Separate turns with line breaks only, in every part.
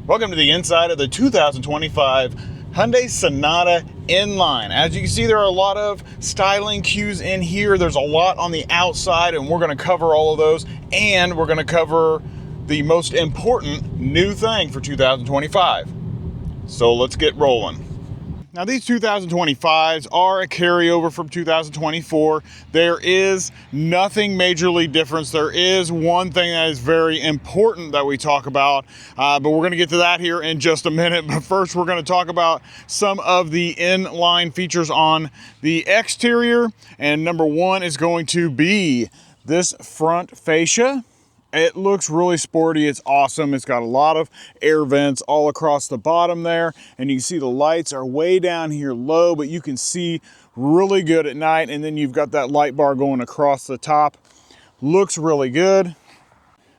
Welcome to the inside of the 2025 Hyundai Sonata N Line. As you can see, there are a lot of styling cues in here. There's a lot on the outside, and we're going to cover all of those, and we're going to cover the most important new thing for 2025. So let's get rolling. Now, these 2025s are a carryover from 2024. There is nothing majorly different. There is one thing that is very important that we talk about, but we're going to get to that here in just a minute. But first, we're going to talk about some of the inline features on the exterior. And number one is going to be this front fascia. It looks really sporty. It's awesome. It's got a lot of air vents all across the bottom there. And you can see the lights are way down here low, but you can see really good at night. And then you've got that light bar going across the top. Looks really good.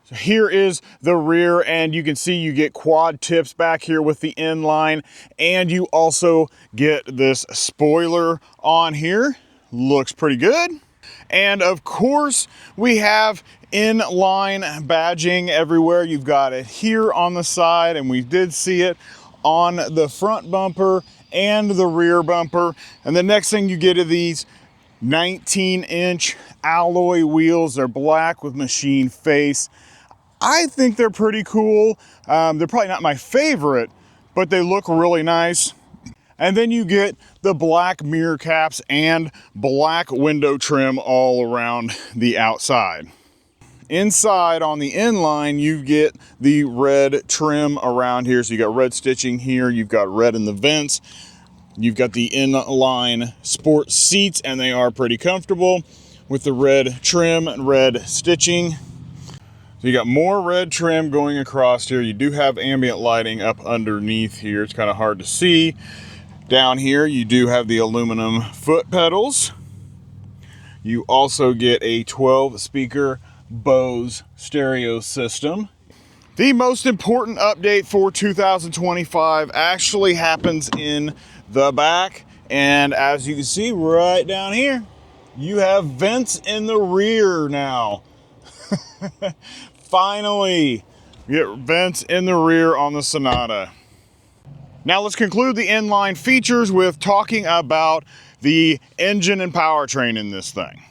So here is the rear, and you can see you get quad tips back here with the N line. And you also get this spoiler on here. Looks pretty good. And of course, we have inline badging everywhere. You've got it here on the side, and we did see it on the front bumper and the rear bumper. And the next thing you get are these 19-inch alloy wheels. They're black with machine face. I think they're pretty cool. They're probably not my favorite, but they look really nice. And then you get the black mirror caps and black window trim all around the outside. Inside on the inline, you get the red trim around here. So you got red stitching here, you've got red in the vents, you've got the inline sport seats, and they are pretty comfortable with the red trim and red stitching. So you got more red trim going across here. You do have ambient lighting up underneath here. It's kind of hard to see. Down here, you do have the aluminum foot pedals. You also get a 12-speaker Bose stereo system. The most important update for 2025 actually happens in the back. And as you can see right down here, you have vents in the rear now. Finally, you get vents in the rear on the Sonata. Now let's conclude the inline features with talking about the engine and powertrain in this thing.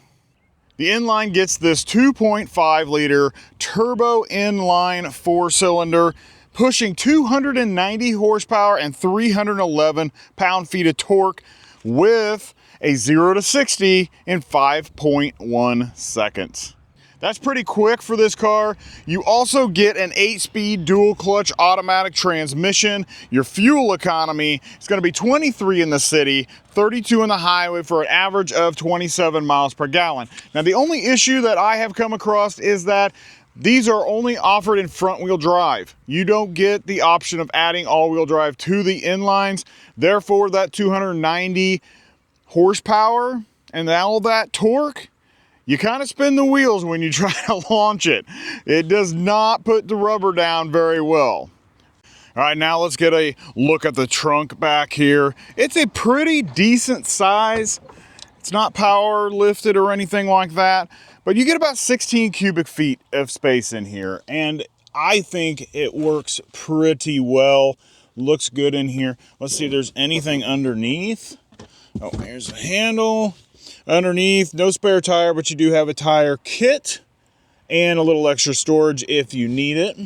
The inline gets this 2.5 liter turbo inline 4-cylinder, pushing 290 horsepower and 311 pound-feet of torque with a 0 to 60 in 5.1 seconds. That's pretty quick for this car. You also get an 8-speed dual clutch automatic transmission. Your fuel economy is going to be 23 in the city, 32 in the highway for an average of 27 miles per gallon. Now, the only issue that I have come across is that these are only offered in front-wheel drive. You don't get the option of adding all-wheel drive to the inlines. Therefore, that 290 horsepower and all that torque, you kind of spin the wheels when you try to launch it. It does not put the rubber down very well. All right, now let's get a look at the trunk back here. It's a pretty decent size. It's not power lifted or anything like that, but you get about 16 cubic feet of space in here, and I think it works pretty well. Looks good in here. Let's see if there's anything underneath. Oh, here's the handle. Underneath, no spare tire, but you do have a tire kit and a little extra storage if you need it.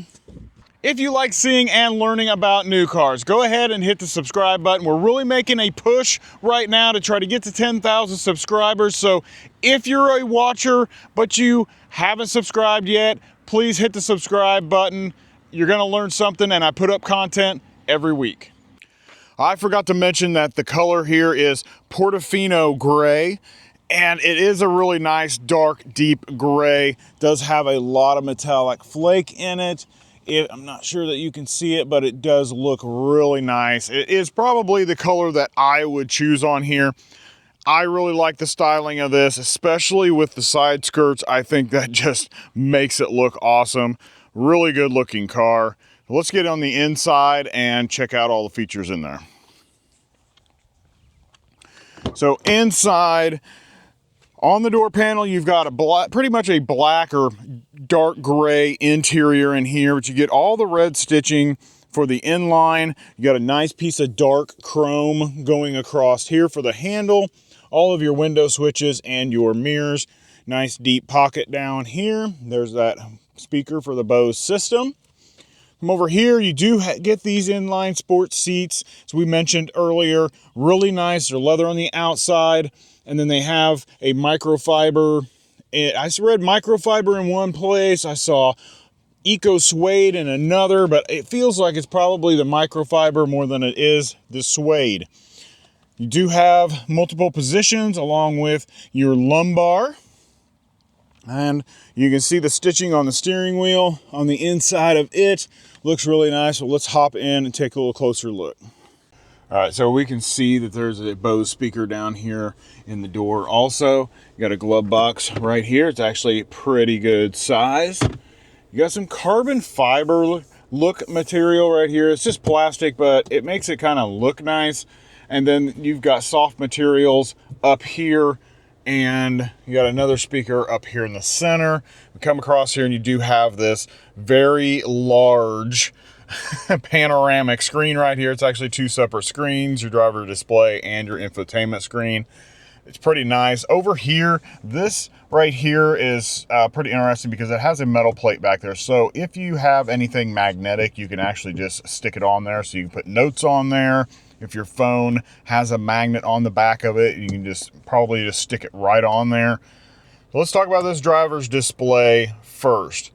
If you like seeing and learning about new cars, go ahead and hit the subscribe button. We're really making a push right now to try to get to 10,000 subscribers. So if you're a watcher, but you haven't subscribed yet, please hit the subscribe button. You're gonna learn something, and I put up content every week. I forgot to mention that the color here is Portofino gray. And it is a really nice, dark, deep gray. Does have a lot of metallic flake in it. I'm not sure that you can see it, but it does look really nice. It is probably the color that I would choose on here. I really like the styling of this, especially with the side skirts. I think that just makes it look awesome. Really good looking car. Let's get on the inside and check out all the features in there. So inside, on the door panel, you've got a pretty much a black or dark gray interior in here, but you get all the red stitching For the inline, you got a nice piece of dark chrome going across here for the handle, all of your window switches and your mirrors. Nice deep pocket down here. There's that speaker for the Bose system. From over here, you do get these inline sports seats, as we mentioned earlier. Really nice. They're leather on the outside, and then they have a microfiber. I read microfiber in one place. I saw eco suede in another, but it feels like it's probably the microfiber more than it is the suede. You do have multiple positions along with your lumbar, and you can see the stitching on the steering wheel on the inside of it. Looks really nice. So let's hop in and take a little closer look. All right, so we can see that there's a Bose speaker down here in the door. Also, you got a glove box right here. It's actually a pretty good size. You got some carbon fiber look material right here. It's just plastic, but it makes it kind of look nice. And then you've got soft materials up here, and you got another speaker up here in the center. We come across here and you do have this very large panoramic screen right here. It's actually two separate screens, your driver display and your infotainment screen. It's pretty nice. Over here, this right here is pretty interesting because it has a metal plate back there. So if you have anything magnetic, you can actually just stick it on there. So you can put notes on there. If your phone has a magnet on the back of it, you can probably just stick it right on there. So let's talk about this driver's display first.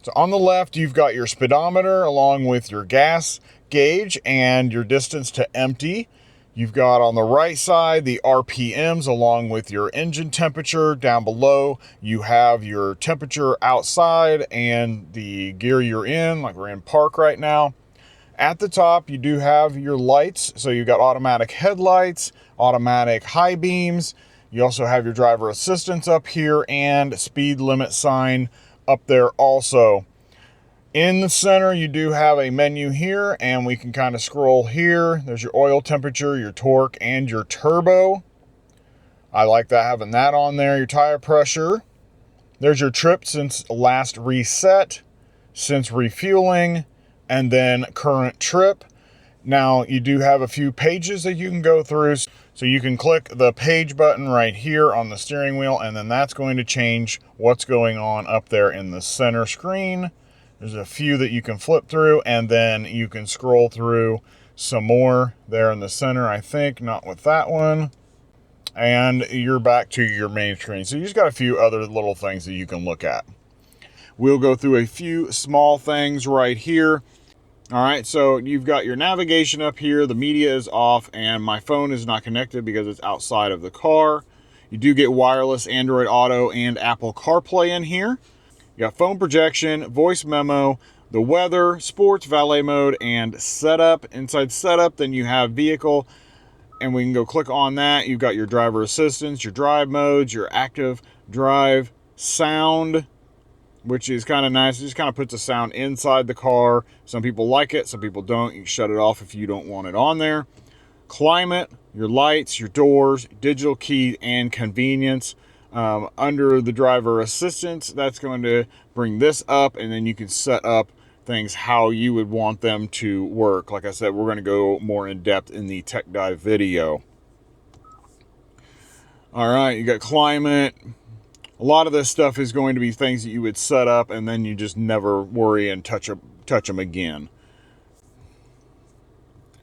So on the left, you've got your speedometer along with your gas gauge and your distance to empty. You've got on the right side the RPMs along with your engine temperature. Down below, you have your temperature outside and the gear you're in, like we're in park right now. At the top, you do have your lights. So you've got automatic headlights, automatic high beams. You also have your driver assistance up here and speed limit sign up there also. In the center, you do have a menu here, and we can kind of scroll here. There's your oil temperature, your torque, and your turbo. I like that, having that on there. Your tire pressure. There's your trip since last reset, since refueling, and then current trip. Now, you do have a few pages that you can go through. So you can click the page button right here on the steering wheel, and then that's going to change what's going on up there in the center screen. There's a few that you can flip through, and then you can scroll through some more there in the center, I think. Not with that one. And you're back to your main screen. So you just got a few other little things that you can look at. We'll go through a few small things right here. All right, so you've got your navigation up here. The media is off, and my phone is not connected because it's outside of the car. You do get wireless Android Auto and Apple CarPlay in here. You got phone projection, voice memo, the weather, sports, valet mode, and setup. Inside setup, then you have vehicle, and we can go click on that. You've got your driver assistance, your drive modes, your active drive, sound, which is kind of nice. It just kind of puts the sound inside the car. Some people like it, some people don't. You can shut it off if you don't want it on there. Climate, your lights, your doors, digital key, and convenience. Under the driver assistance, that's going to bring this up, and then you can set up things how you would want them to work. Like I said, we're going to go more in depth in the tech dive video. All right, you got climate. A lot of this stuff is going to be things that you would set up, and then you just never worry and touch them again.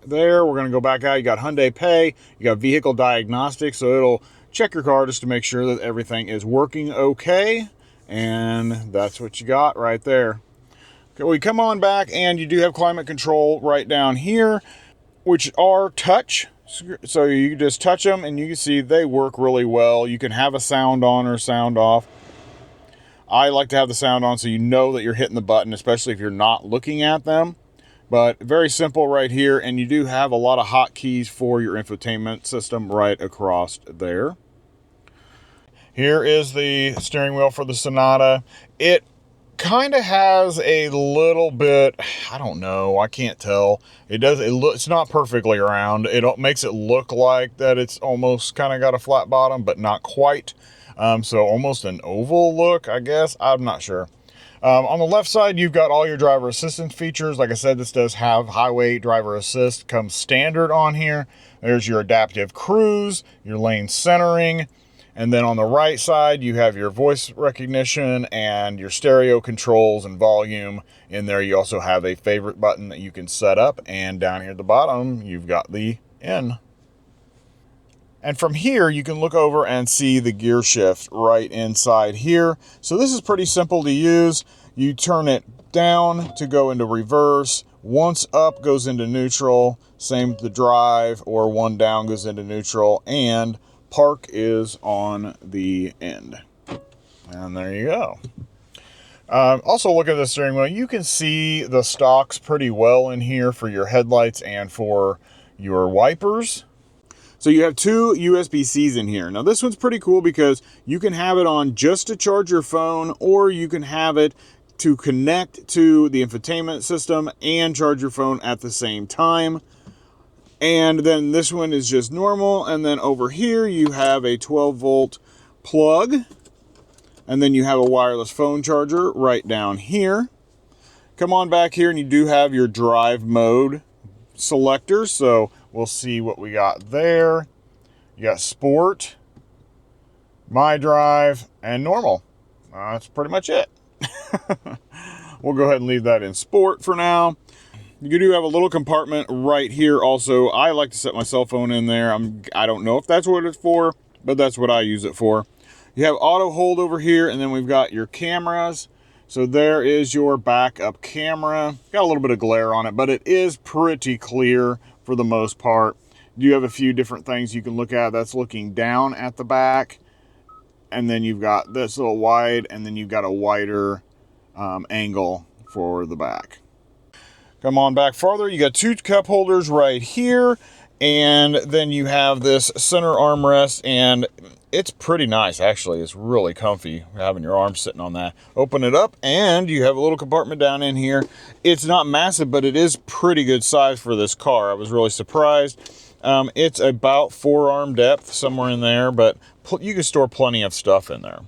There, we're going to go back out. You got Hyundai Pay. You got vehicle diagnostics, so it'll check your car just to make sure that everything is working okay. And that's what you got right there. Okay, we come on back, and you do have climate control right down here, which are touch. So you just touch them, and you can see they work really well. You can have a sound on or sound off. I like to have the sound on so you know that you're hitting the button, especially if you're not looking at them. But very simple right here, and you do have a lot of hotkeys for your infotainment system right across there. Here is the steering wheel for the Sonata. It kind of has a little bit, I don't know, I can't tell. It's not perfectly round. It makes it look like that it's almost kind of got a flat bottom, but not quite. So almost an oval look, I guess. I'm not sure. On the left side, you've got all your driver assistance features. Like I said, this does have highway driver assist, comes standard on here. There's your adaptive cruise, your lane centering, and then on the right side, you have your voice recognition and your stereo controls and volume. In there, you also have a favorite button that you can set up, and down here at the bottom, you've got the N. And from here, you can look over and see the gear shift right inside here. So this is pretty simple to use. You turn it down to go into reverse. Once up goes into neutral. Same with the drive, or one down goes into neutral. And park is on the end. And there you go. Also, look at the steering wheel. You can see the stalks pretty well in here for your headlights and for your wipers. So you have two USB-Cs in here. Now this one's pretty cool because you can have it on just to charge your phone, or you can have it to connect to the infotainment system and charge your phone at the same time. And then this one is just normal. And then over here you have a 12-volt plug. And then you have a wireless phone charger right down here. Come on back here and you do have your drive mode selector. So we'll see what we got there. You got sport, my drive, and normal. That's pretty much it. We'll go ahead and leave that in sport for now. You do have a little compartment right here also. I like to set my cell phone in there. I don't know if that's what it's for, but that's what I use it for. You have auto hold over here, and then we've got your cameras. So there is your backup camera. Got a little bit of glare on it, but it is pretty clear for the most part. You have a few different things you can look at. That's looking down at the back. And then you've got this little wide, and then you've got a wider angle for the back. Come on back farther. You got two cup holders right here. And then you have this center armrest, and it's pretty nice, actually. It's really comfy having your arm sitting on that. Open it up, and you have a little compartment down in here. It's not massive, but it is pretty good size for this car. I was really surprised. It's about forearm depth, somewhere in there, but you can store plenty of stuff in there.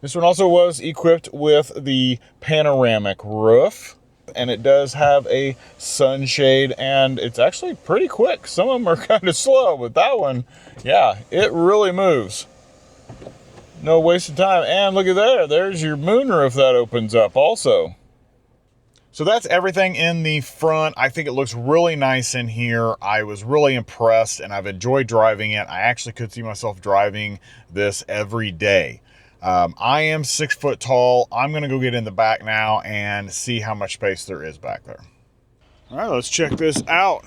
This one also was equipped with the panoramic roof. And it does have a sunshade, and it's actually pretty quick. Some of them are kind of slow, but that one, yeah, it really moves. No waste of time. And look at there. There's your moonroof that opens up also. So that's everything in the front. I think it looks really nice in here. I was really impressed, and I've enjoyed driving it. I actually could see myself driving this every day. I am 6 foot tall. I'm going to go get in the back now and see how much space there is back there. All right, let's check this out.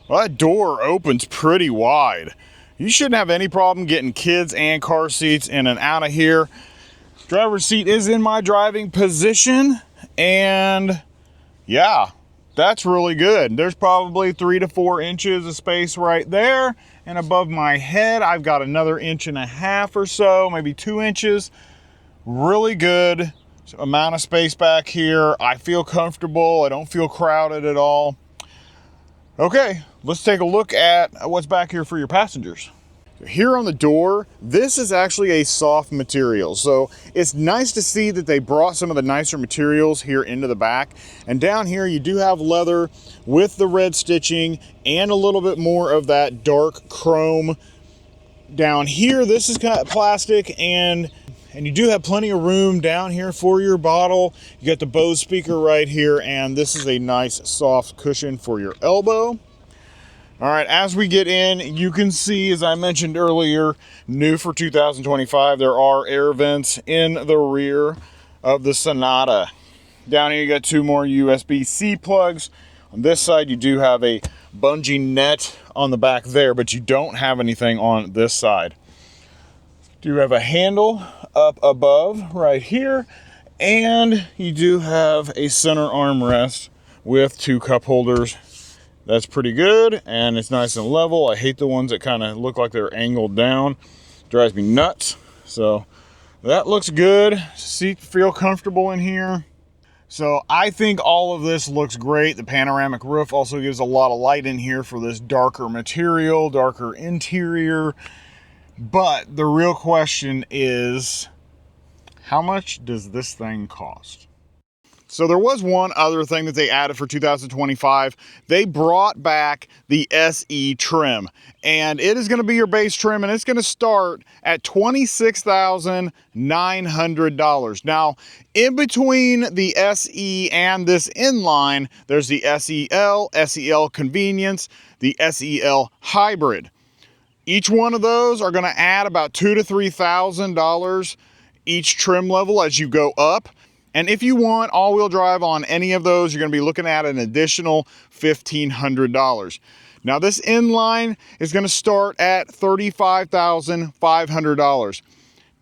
Well, that door opens pretty wide. You shouldn't have any problem getting kids and car seats in and out of here. Driver's seat is in my driving position, and yeah, that's really good. There's probably 3 to 4 inches of space right there. And above my head, I've got another 1.5 inches or so, maybe 2 inches. Really good amount of space back here. I feel comfortable. I don't feel crowded at all. Okay, let's take a look at what's back here for your passengers. Here on the door, this is actually a soft material. So it's nice to see that they brought some of the nicer materials here into the back. And down here, you do have leather with the red stitching and a little bit more of that dark chrome. Down here, this is kind of plastic, and you do have plenty of room down here for your bottle. You got the Bose speaker right here, and this is a nice soft cushion for your elbow. All right, as we get in, you can see, as I mentioned earlier, new for 2025, there are air vents in the rear of the Sonata. Down here, you got 2 more USB-C plugs. On this side, you do have a bungee net on the back there, but you don't have anything on this side. You do have a handle up above right here, and you do have a center armrest with 2 cup holders. That's pretty good, and it's nice and level. I hate the ones that kind of look like they're angled down. Drives me nuts. So that looks good. Seat feel comfortable in here. So I think all of this looks great. The panoramic roof also gives a lot of light in here for this darker material, darker interior. But the real question is, How much does this thing cost? So there was one other thing that they added for 2025. They brought back the SE trim, and it is going to be your base trim, and it's going to start at $26,900. Now, in between the SE and this inline, there's the SEL, SEL Convenience, the SEL Hybrid. Each one of those are going to add about $2,000 to $3,000 each trim level as you go up. And if you want all-wheel drive on any of those, you're going to be looking at an additional $1,500. Now, this inline is going to start at $35,500.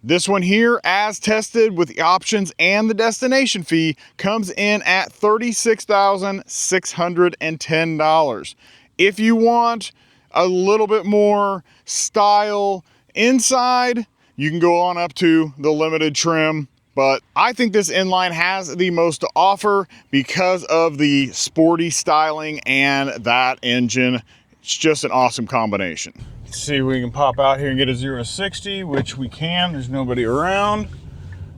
This one here, as tested with the options and the destination fee, comes in at $36,610. If you want a little bit more style inside, you can go on up to the limited trim. But I think this inline has the most to offer because of the sporty styling and that engine. It's just an awesome combination. Let's see if we can pop out here and get a 0 to 60, which we can. There's nobody around.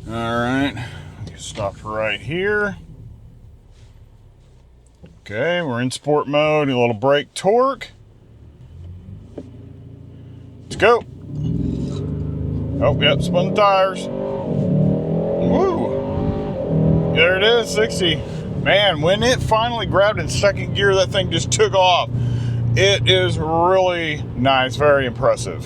All right, stop right here. Okay, we're in sport mode. A little brake torque. Let's go. Oh, yep, spun the tires. Woo! There it is, 60. Man, when it finally grabbed in second gear, that thing just took off. It is really nice, very impressive.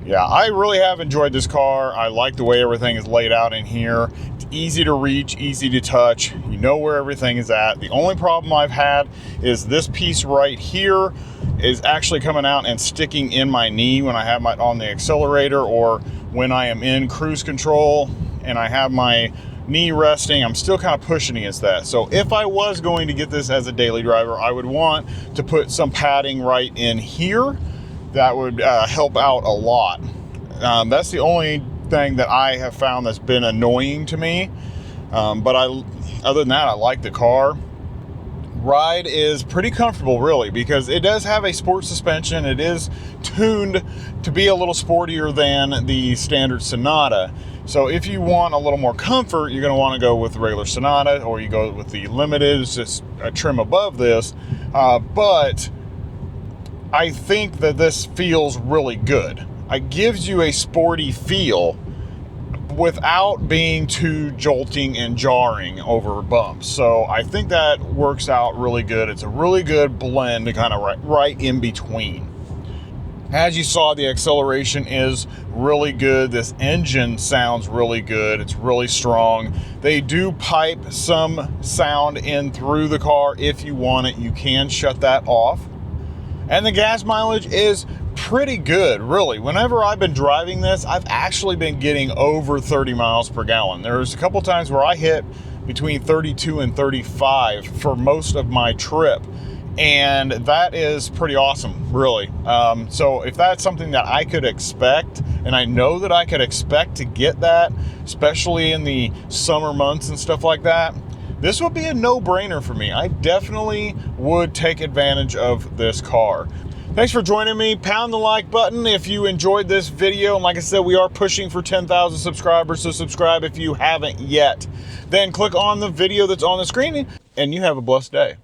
Yeah, I really have enjoyed this car. I like the way everything is laid out in here. It's easy to reach, easy to touch. You know where everything is at. The only problem I've had is this piece right here is actually coming out and sticking in my knee when I have my on the accelerator, or when I am in cruise control and I have my knee resting. I'm still kind of pushing against that. So if I was going to get this as a daily driver, I would want to put some padding right in here. That would help out a lot. That's the only thing that I have found that's been annoying to me. But other than that, I like the car. Ride is pretty comfortable, really, because it does have a sport suspension. It is tuned to be a little sportier than the standard Sonata. So if you want a little more comfort, you're going to want to go with the regular Sonata, or you go with the Limited. It's just a trim above this. But I think that this feels really good. It gives you a sporty feel without being too jolting and jarring over bumps. So I think that works out really good. It's a really good blend to kind of right in between. As you saw, the acceleration is really good. This engine sounds really good. It's really strong. They do pipe some sound in through the car. If you want it, you can shut that off. And the gas mileage is pretty good, really. Whenever I've been driving this, I've actually been getting over 30 miles per gallon. There's a couple times where I hit between 32 and 35 for most of my trip. And that is pretty awesome, really. So if that's something that I could expect, and I know that I could expect to get that, especially in the summer months and stuff like that, this would be a no-brainer for me. I definitely would take advantage of this car. Thanks for joining me. Pound the like button if you enjoyed this video. And like I said, we are pushing for 10,000 subscribers, so subscribe if you haven't yet. Then click on the video that's on the screen, and you have a blessed day.